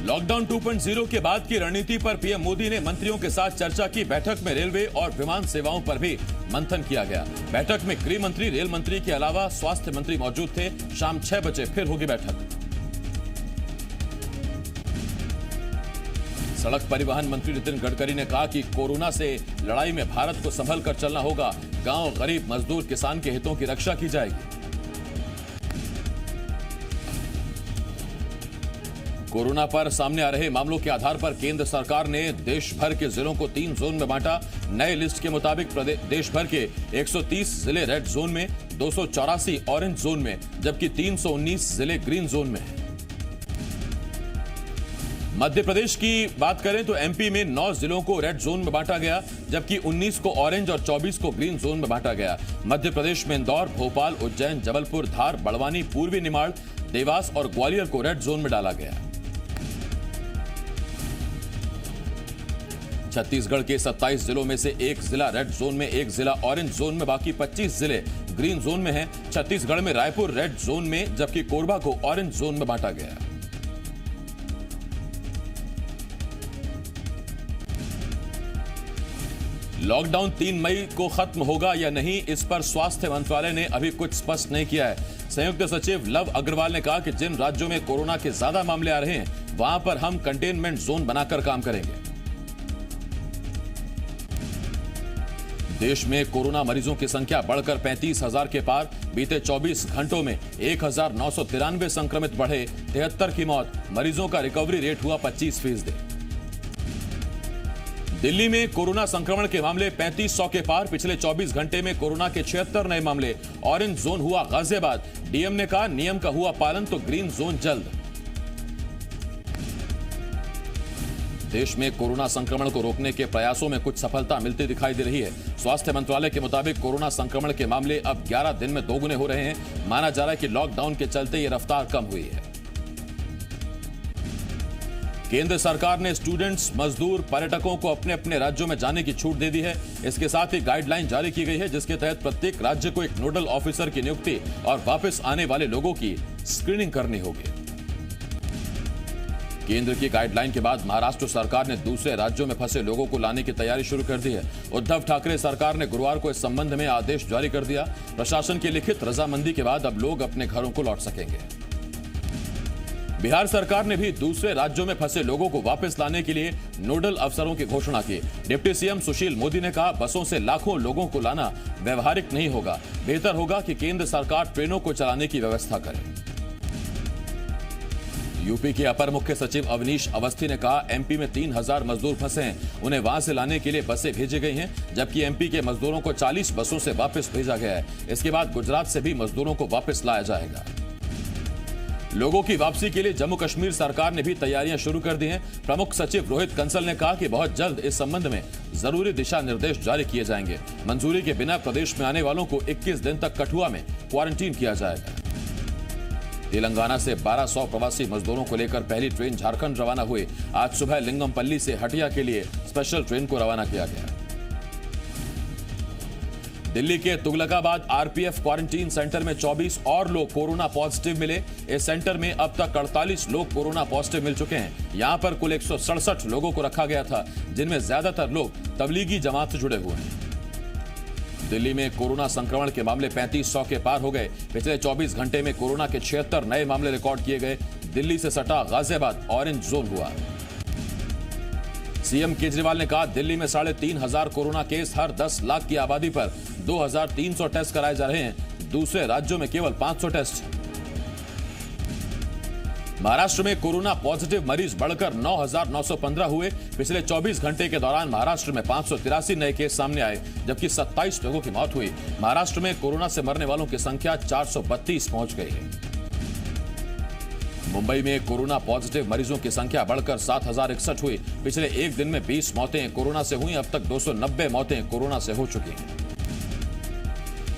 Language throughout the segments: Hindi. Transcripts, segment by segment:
लॉकडाउन 2.0 के बाद की रणनीति पर पीएम मोदी ने मंत्रियों के साथ चर्चा की। बैठक में रेलवे और विमान सेवाओं पर भी मंथन किया गया। बैठक में गृह मंत्री, रेल मंत्री के अलावा स्वास्थ्य मंत्री मौजूद थे। शाम 6 बजे फिर होगी बैठक। सड़क परिवहन मंत्री नितिन गडकरी ने कहा कि कोरोना से लड़ाई में भारत को संभल कर चलना होगा। गांव, गरीब, मजदूर, किसान के हितों की रक्षा की जाएगी। कोरोना पर सामने आ रहे मामलों के आधार पर केंद्र सरकार ने देश भर के जिलों को 3 जोन में बांटा। नए लिस्ट के मुताबिक देश भर के 130 जिले रेड जोन में, 284 ऑरेंज जोन में, जबकि 319 जिले ग्रीन जोन में हैं। मध्य प्रदेश की बात करें तो एमपी में 9 जिलों को रेड जोन में बांटा गया, जबकि 19 को ऑरेंज और 24 को ग्रीन जोन में बांटा गया। मध्य प्रदेश में इंदौर, भोपाल, उज्जैन, जबलपुर, धार, बड़वानी, पूर्वी निमाड़, देवास और ग्वालियर को रेड जोन में डाला गया। छत्तीसगढ़ के 27 जिलों में से 1 जिला रेड जोन में, 1 जिला ऑरेंज जोन में, बाकी 25 जिले ग्रीन जोन में हैं। छत्तीसगढ़ में रायपुर रेड जोन में, जबकि कोरबा को ऑरेंज जोन में बांटा गया। लॉकडाउन 3 मई को खत्म होगा या नहीं, इस पर स्वास्थ्य मंत्रालय ने अभी कुछ स्पष्ट नहीं किया है। संयुक्त सचिव लव अग्रवाल ने कहा कि जिन राज्यों में कोरोना के ज्यादा मामले आ रहे हैं वहां पर हम कंटेनमेंट जोन बनाकर काम करेंगे। देश में कोरोना मरीजों की संख्या बढ़कर 35,000 के पार। बीते 24 घंटों में 1,993 संक्रमित बढ़े, 73 की मौत। मरीजों का रिकवरी रेट हुआ 25%। दिल्ली में कोरोना संक्रमण के मामले 3500 के पार। पिछले 24 घंटे में कोरोना के 76 नए मामले। ऑरेंज जोन हुआ गाजियाबाद। डीएम ने कहा नियम का हुआ पालन तो ग्रीन जोन जल्द। देश में कोरोना संक्रमण को रोकने के प्रयासों में कुछ सफलता मिलती दिखाई दे रही है। स्वास्थ्य मंत्रालय के मुताबिक कोरोना संक्रमण के मामले अब 11 दिन में दोगुने हो रहे हैं। माना जा रहा है कि लॉकडाउन के चलते ये रफ्तार कम हुई है। केंद्र सरकार ने स्टूडेंट्स, मजदूर, पर्यटकों को अपने अपने राज्यों में जाने की छूट दे दी है। इसके साथ ही गाइडलाइन जारी की गई है, जिसके तहत प्रत्येक राज्य को एक नोडल ऑफिसर की नियुक्ति और वापस आने वाले लोगों की स्क्रीनिंग करनी होगी। केंद्र की गाइडलाइन के बाद महाराष्ट्र सरकार ने दूसरे राज्यों में फंसे लोगों को लाने की तैयारी शुरू कर दी है। उद्धव ठाकरे सरकार ने गुरुवार को इस संबंध में आदेश जारी कर दिया। प्रशासन की लिखित रजामंदी के बाद अब लोग अपने घरों को लौट सकेंगे। बिहार सरकार ने भी दूसरे राज्यों में फंसे लोगों को वापस लाने के लिए नोडल अफसरों की घोषणा की। डिप्टी सीएम सुशील मोदी ने कहा, बसों से लाखों लोगों को लाना व्यवहारिक नहीं होगा। बेहतर होगा कि केंद्र सरकार ट्रेनों को चलाने की व्यवस्था करे। यूपी के अपर मुख्य सचिव अवनीश अवस्थी ने कहा, एमपी में 3000 मजदूर फंसे हैं। उन्हें वहां से लाने के लिए बसें भेजी गई हैं, जबकि एमपी के मजदूरों को 40 बसों से वापस भेजा गया है। इसके बाद गुजरात से भी मजदूरों को वापस लाया जाएगा। लोगों की वापसी के लिए जम्मू कश्मीर सरकार ने भी तैयारियां शुरू कर दी हैं। प्रमुख सचिव रोहित कंसल ने कहा कि बहुत जल्द इस संबंध में जरूरी दिशा निर्देश जारी किए जाएंगे। मंजूरी के बिना प्रदेश में आने वालों को 21 दिन तक कठुआ में क्वारंटीन किया जाएगा। तेलंगाना से 1200 प्रवासी मजदूरों को लेकर पहली ट्रेन झारखंड रवाना हुई। आज सुबह लिंगमपल्ली से हटिया के लिए स्पेशल ट्रेन को रवाना किया गया। दिल्ली के तुगलकाबाद आरपीएफ क्वारंटीन सेंटर में 24 और लोग कोरोना पॉजिटिव मिले। इस सेंटर में अब तक 48 लोग कोरोना पॉजिटिव मिल चुके हैं। यहां पर कुल 167 लोगों को रखा गया था, जिनमें ज्यादातर लोग तबलीगी जमात से जुड़े हुए हैं। दिल्ली में कोरोना संक्रमण के मामले 3500 के पार हो गए। पिछले 24 घंटे में कोरोना के 76 नए मामले रिकॉर्ड किए गए। दिल्ली से सटा गाजियाबाद ऑरेंज जोन हुआ। सीएम केजरीवाल ने कहा, दिल्ली में 3500 कोरोना केस हर 10 लाख की आबादी पर 2300 टेस्ट कराए जा रहे हैं। दूसरे राज्यों में केवल 500 टेस्ट। महाराष्ट्र में कोरोना पॉजिटिव मरीज बढ़कर 9,915 हुए। पिछले 24 घंटे के दौरान महाराष्ट्र में 583 नए केस सामने आए, जबकि 27 लोगों की मौत हुई। महाराष्ट्र में कोरोना से मरने वालों की संख्या 432 पहुंच गई है। मुंबई में कोरोना पॉजिटिव मरीजों की संख्या बढ़कर 7,061 हुई। पिछले एक दिन में 20 मौतें कोरोना से हुई। अब तक 290 मौतें कोरोना से हो चुकी हैं।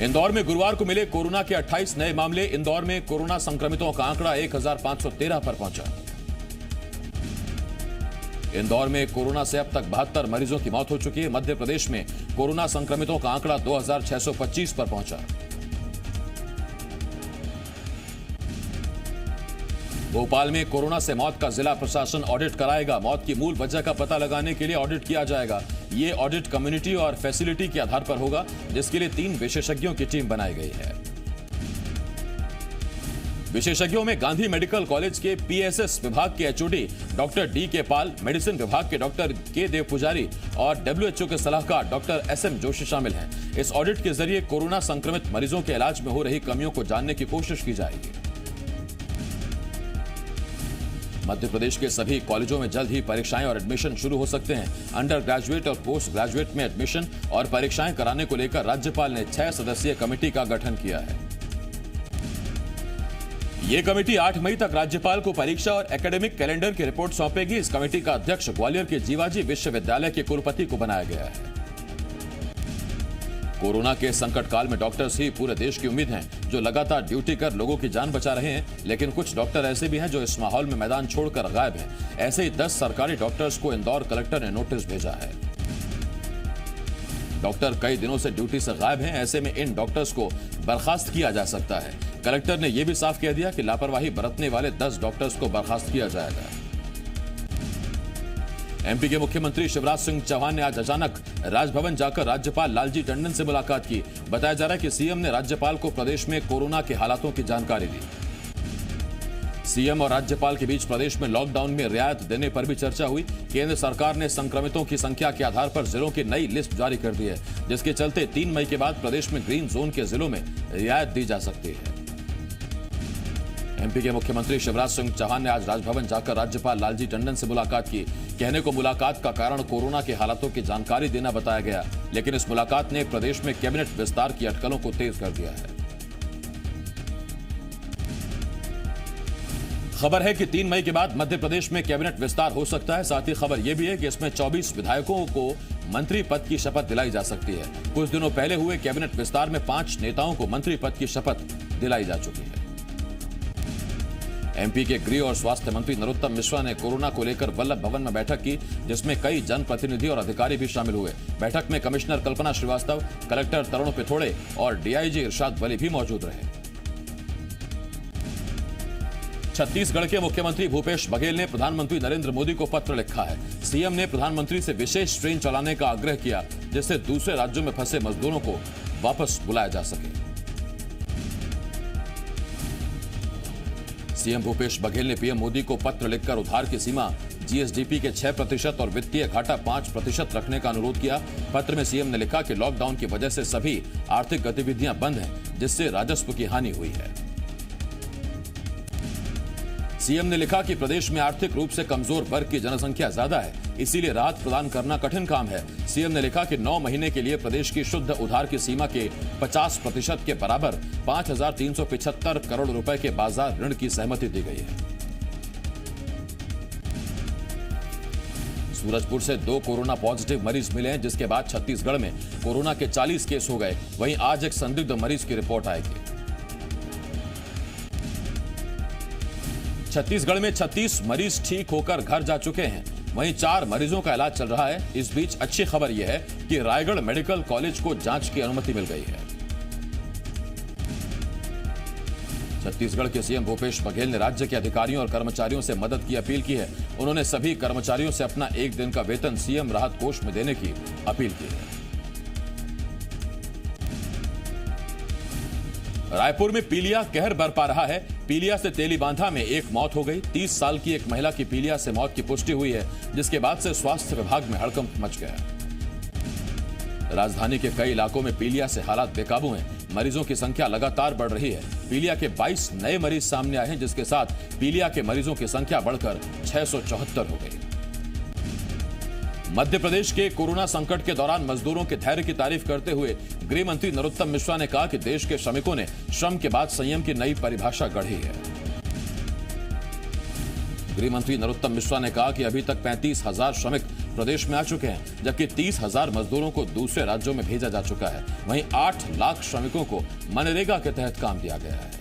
इंदौर में गुरुवार को मिले कोरोना के 28 नए मामले। इंदौर में कोरोना संक्रमितों का आंकड़ा 1513 पर पहुंचा। इंदौर में कोरोना से अब तक 72 मरीजों की मौत हो चुकी है। मध्य प्रदेश में कोरोना संक्रमितों का आंकड़ा 2625 पर पहुंचा। भोपाल में कोरोना से मौत का जिला प्रशासन ऑडिट कराएगा। मौत की मूल वजह का पता लगाने के लिए ऑडिट किया जाएगा। ये ऑडिट कम्युनिटी और फैसिलिटी के आधार पर होगा, जिसके लिए 3 विशेषज्ञों की टीम बनाई गई है। विशेषज्ञों में गांधी मेडिकल कॉलेज के पीएसएस विभाग के एचओडी डॉक्टर डी के पाल, मेडिसिन विभाग के डॉक्टर के देव पुजारी और डब्ल्यूएचओ के सलाहकार डॉक्टर एसएम जोशी शामिल हैं। इस ऑडिट के जरिए कोरोना संक्रमित मरीजों के इलाज में हो रही कमियों को जानने की कोशिश की जाएगी। मध्य प्रदेश के सभी कॉलेजों में जल्द ही परीक्षाएं और एडमिशन शुरू हो सकते हैं। अंडर ग्रेजुएट और पोस्ट ग्रेजुएट में एडमिशन और परीक्षाएं कराने को लेकर राज्यपाल ने 6 सदस्यीय कमेटी का गठन किया है। ये कमेटी 8 मई तक राज्यपाल को परीक्षा और एकेडमिक कैलेंडर की रिपोर्ट सौंपेगी। इस कमेटी का अध्यक्ष ग्वालियर के जीवाजी विश्वविद्यालय के कुलपति को बनाया गया है। कोरोना के संकट काल में डॉक्टर्स ही पूरे देश की उम्मीद हैं, जो लगातार ड्यूटी कर लोगों की जान बचा रहे हैं। लेकिन कुछ डॉक्टर ऐसे भी हैं जो इस माहौल में मैदान छोड़कर गायब हैं। ऐसे ही 10 सरकारी डॉक्टर्स को इंदौर कलेक्टर ने नोटिस भेजा है। डॉक्टर कई दिनों से ड्यूटी से गायब हैं, ऐसे में इन डॉक्टर्स को बर्खास्त किया जा सकता है। कलेक्टर ने यह भी साफ कह दिया कि लापरवाही बरतने वाले 10 डॉक्टर्स को बर्खास्त किया जाएगा। एमपी के मुख्यमंत्री शिवराज सिंह चौहान ने आज अचानक राजभवन जाकर राज्यपाल लालजी टंडन से मुलाकात की। बताया जा रहा है कि सीएम ने राज्यपाल को प्रदेश में कोरोना के हालातों की जानकारी दी। सीएम और राज्यपाल के बीच प्रदेश में लॉकडाउन में रियायत देने पर भी चर्चा हुई। केंद्र सरकार ने संक्रमितों की संख्या के आधार पर जिलों की नई लिस्ट जारी कर दी है, जिसके चलते 3 मई के बाद प्रदेश में ग्रीन जोन के जिलों में रियायत दी जा सकती है। एमपी के मुख्यमंत्री शिवराज सिंह चौहान ने आज राजभवन जाकर राज्यपाल लालजी टंडन से मुलाकात की। कहने को मुलाकात का कारण कोरोना के हालातों की जानकारी देना बताया गया, लेकिन इस मुलाकात ने प्रदेश में कैबिनेट विस्तार की अटकलों को तेज कर दिया है। खबर है कि 3 मई के बाद मध्य प्रदेश में कैबिनेट विस्तार हो सकता है। साथ ही खबर यह भी है कि इसमें 24 विधायकों को मंत्री पद की शपथ दिलाई जा सकती है। कुछ दिनों पहले हुए कैबिनेट विस्तार में 5 नेताओं को मंत्री पद की शपथ दिलाई जा चुकी है। एमपी के गृह और स्वास्थ्य मंत्री नरोत्तम मिश्रा ने कोरोना को लेकर वल्लभ भवन में बैठक की, जिसमें कई जनप्रतिनिधि और अधिकारी भी शामिल हुए। बैठक में कमिश्नर कल्पना श्रीवास्तव, कलेक्टर तरुण पिथोड़े और डीआईजी इरशाद वली भी मौजूद रहे। छत्तीसगढ़ के मुख्यमंत्री भूपेश बघेल ने प्रधानमंत्री नरेंद्र मोदी को पत्र लिखा है। सीएम ने प्रधानमंत्री से विशेष ट्रेन चलाने का आग्रह किया, जिससे दूसरे राज्यों में फंसे मजदूरों को वापस बुलाया जा सके। सीएम भूपेश बघेल ने पीएम मोदी को पत्र लिखकर उधार की सीमा जीएसडीपी के 6% और वित्तीय घाटा 5% रखने का अनुरोध किया। पत्र में सीएम ने लिखा कि लॉकडाउन की वजह से सभी आर्थिक गतिविधियां बंद हैं, जिससे राजस्व की हानि हुई है। सीएम ने लिखा कि प्रदेश में आर्थिक रूप से कमजोर वर्ग की जनसंख्या ज्यादा है, इसीलिए राहत प्रदान करना कठिन काम है। सीएम ने लिखा कि 9 महीने के लिए प्रदेश की शुद्ध उधार की सीमा के 50% के बराबर 5,375 करोड़ रुपए के बाजार ऋण की सहमति दी गई है। सूरजपुर से 2 कोरोना पॉजिटिव मरीज मिले हैं, जिसके बाद छत्तीसगढ़ में कोरोना के 40 केस हो गए। वहीं आज एक संदिग्ध मरीज की रिपोर्ट आएगी। छत्तीसगढ़ में 36 मरीज ठीक होकर घर जा चुके हैं। वहीं 4 मरीजों का इलाज चल रहा है। इस बीच अच्छी खबर यह है कि रायगढ़ मेडिकल कॉलेज को जांच की अनुमति मिल गई है। छत्तीसगढ़ के सीएम भूपेश बघेल ने राज्य के अधिकारियों और कर्मचारियों से मदद की अपील की है। उन्होंने सभी कर्मचारियों से अपना 1 दिन का वेतन सीएम राहत कोष में देने की अपील की है। रायपुर में पीलिया कहर बरपा रहा है। पीलिया से तेलीबांधा में एक मौत हो गई। 30 साल की एक महिला की पीलिया से मौत की पुष्टि हुई है, जिसके बाद से स्वास्थ्य विभाग में हड़कंप मच गया। राजधानी के कई इलाकों में पीलिया से हालात बेकाबू हैं। मरीजों की संख्या लगातार बढ़ रही है। पीलिया के 22 नए मरीज सामने आए हैं, जिसके साथ पीलिया के मरीजों की संख्या बढ़कर 674 हो गई। मध्य प्रदेश के कोरोना संकट के दौरान मजदूरों के धैर्य की तारीफ करते हुए गृह मंत्री नरोत्तम मिश्रा ने कहा कि देश के श्रमिकों ने श्रम के बाद संयम की नई परिभाषा गढ़ी है। गृह मंत्री नरोत्तम मिश्रा ने कहा कि अभी तक 35,000 श्रमिक प्रदेश में आ चुके हैं, जबकि 30,000 मजदूरों को दूसरे राज्यों में भेजा जा चुका है। वहीं 8 लाख श्रमिकों को मनरेगा के तहत काम दिया गया है।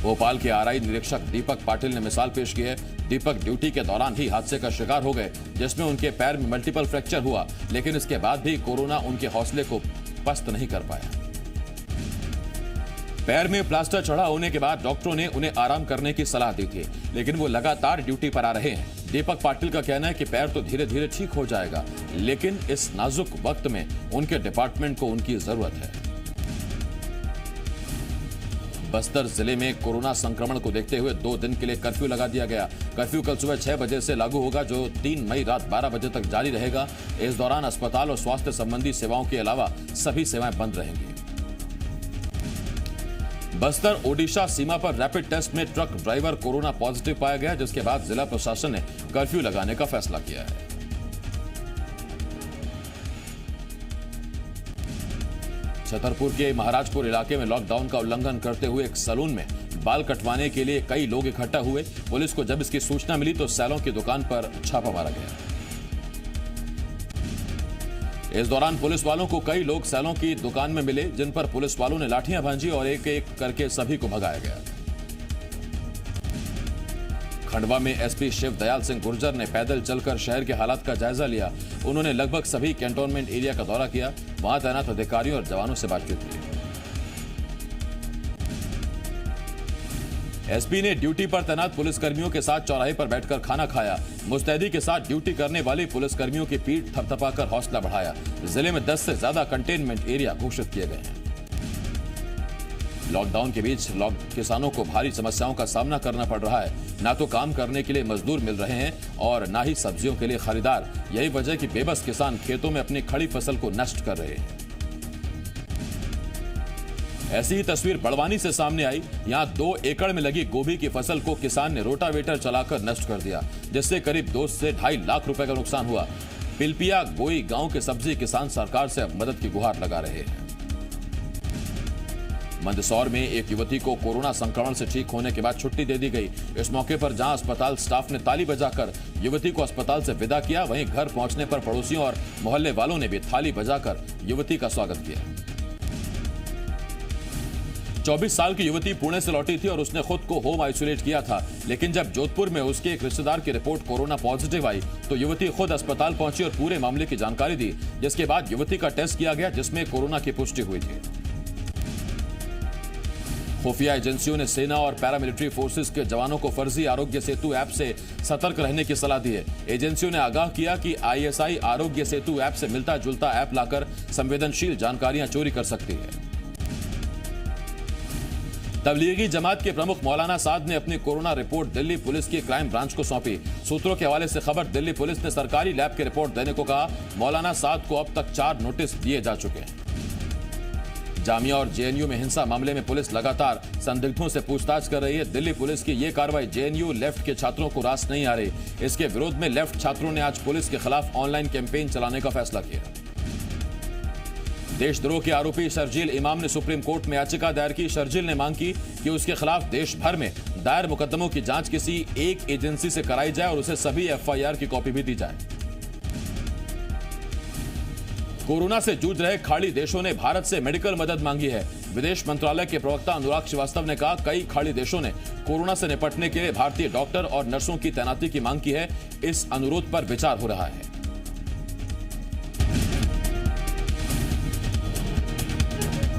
भोपाल के आरआई निरीक्षक दीपक पाटिल ने मिसाल पेश की है। दीपक ड्यूटी के दौरान ही हादसे का शिकार हो गए, जिसमें उनके पैर में मल्टीपल फ्रैक्चर हुआ, लेकिन इसके बाद भी कोरोना उनके हौसले को पस्त नहीं कर पाया। पैर में प्लास्टर चढ़ा होने के बाद डॉक्टरों ने उन्हें आराम करने की सलाह दी थी, लेकिन वो लगातार ड्यूटी पर आ रहे हैं। दीपक पाटिल का कहना है कि पैर तो धीरे धीरे ठीक हो जाएगा, लेकिन इस नाजुक वक्त में उनके डिपार्टमेंट को उनकी जरूरत है। बस्तर जिले में कोरोना संक्रमण को देखते हुए 2 दिन के लिए कर्फ्यू लगा दिया गया। कर्फ्यू कल सुबह 6 बजे से लागू होगा, जो 3 मई रात 12 बजे तक जारी रहेगा। इस दौरान अस्पताल और स्वास्थ्य संबंधी सेवाओं के अलावा सभी सेवाएं बंद रहेंगी। बस्तर ओडिशा सीमा पर रैपिड टेस्ट में ट्रक ड्राइवर कोरोना पॉजिटिव पाया गया, जिसके बाद जिला प्रशासन ने कर्फ्यू लगाने का फैसला किया है। छतरपुर के महाराजपुर इलाके में लॉकडाउन का उल्लंघन करते हुए एक सैलून में बाल कटवाने के लिए कई लोग इकट्ठा हुए। पुलिस को जब इसकी सूचना मिली तो सैलून की दुकान पर छापा मारा गया। इस दौरान पुलिस वालों को कई लोग सैलून की दुकान में मिले, जिन पर पुलिस वालों ने लाठियां भांजी और एक एक करके सभी को भगाया गया। खंडवा में एसपी शिव दयाल सिंह गुर्जर ने पैदल चलकर शहर के हालात का जायजा लिया। उन्होंने लगभग सभी कैंटोनमेंट एरिया का दौरा किया, वहां तैनात अधिकारियों और जवानों से बातचीत की। एसपी ने ड्यूटी पर तैनात पुलिसकर्मियों के साथ चौराहे पर बैठकर खाना खाया। मुस्तैदी के साथ ड्यूटी करने वाले पुलिसकर्मियों की पीठ थपथपाकर हौसला बढ़ाया। जिले में 10 से ज्यादा कंटेनमेंट एरिया घोषित किए गए हैं। लॉकडाउन के बीच किसानों को भारी समस्याओं का सामना करना पड़ रहा है। ना तो काम करने के लिए मजदूर मिल रहे हैं और ना ही सब्जियों के लिए खरीदार। यही वजह कि बेबस किसान खेतों में अपनी खड़ी फसल को नष्ट कर रहे हैं। ऐसी ही तस्वीर बड़वानी से सामने आई। यहां 2 एकड़ में लगी गोभी की फसल को किसान ने रोटावेटर चलाकर नष्ट कर दिया, जिससे करीब 2 से 2.5 लाख रुपए का नुकसान हुआ। पिलपिया गोई गांव के सब्जी किसान सरकार से अब मदद की गुहार लगा रहे हैं। मंदसौर में एक युवती को कोरोना संक्रमण से ठीक होने के बाद छुट्टी दे दी गई। इस मौके पर जहां अस्पताल स्टाफ ने ताली बजाकर युवती को अस्पताल से विदा किया, वहीं घर पहुंचने पर पड़ोसियों और मोहल्ले वालों ने भी थाली बजाकर युवती का स्वागत किया। 24 साल की युवती पुणे से लौटी थी और उसने खुद को होम आइसोलेट किया था, लेकिन जब जोधपुर में उसके एक रिश्तेदार की रिपोर्ट कोरोना पॉजिटिव आई तो युवती खुद अस्पताल पहुंची और पूरे मामले की जानकारी दी, जिसके बाद युवती का टेस्ट किया गया, जिसमें कोरोना की पुष्टि हुई थी। खुफिया एजेंसियों ने सेना और पैरामिलिट्री फोर्सेस के जवानों को फर्जी आरोग्य सेतु ऐप से सतर्क रहने की सलाह दी है। एजेंसियों ने आगाह किया कि आईएसआई आरोग्य सेतु ऐप से मिलता जुलता ऐप लाकर संवेदनशील जानकारियां चोरी कर सकती है। तबलीगी जमात के प्रमुख मौलाना साद ने अपनी कोरोना रिपोर्ट दिल्ली पुलिस की क्राइम ब्रांच को सौंपी। सूत्रों के हवाले से खबर, दिल्ली पुलिस ने सरकारी लैब की रिपोर्ट देने को कहा। मौलाना साद को अब तक 4 नोटिस दिए जा चुके हैं। जामिया और जेएनयू में हिंसा मामले में पुलिस लगातार संदिग्धों से पूछताछ कर रही है। दिल्ली पुलिस की यह कार्रवाई जेएनयू लेफ्ट के छात्रों को रास नहीं आ रही। इसके विरोध में लेफ्ट छात्रों ने आज पुलिस के खिलाफ ऑनलाइन कैंपेन चलाने का फैसला किया। देशद्रोह के आरोपी शर्जील इमाम ने सुप्रीम कोर्ट में याचिका दायर की। शर्जील ने मांग की कि उसके खिलाफ देश भर में दायर मुकदमों की जांच किसी एक एजेंसी से कराई जाए और उसे सभी एफआईआर की कॉपी भी दी जाए। कोरोना से जूझ रहे खाड़ी देशों ने भारत से मेडिकल मदद मांगी है। विदेश मंत्रालय के प्रवक्ता अनुराग श्रीवास्तव ने कहा, कई खाड़ी देशों ने कोरोना से निपटने के लिए भारतीय डॉक्टर और नर्सों की तैनाती की मांग की है। इस अनुरोध पर विचार हो रहा है।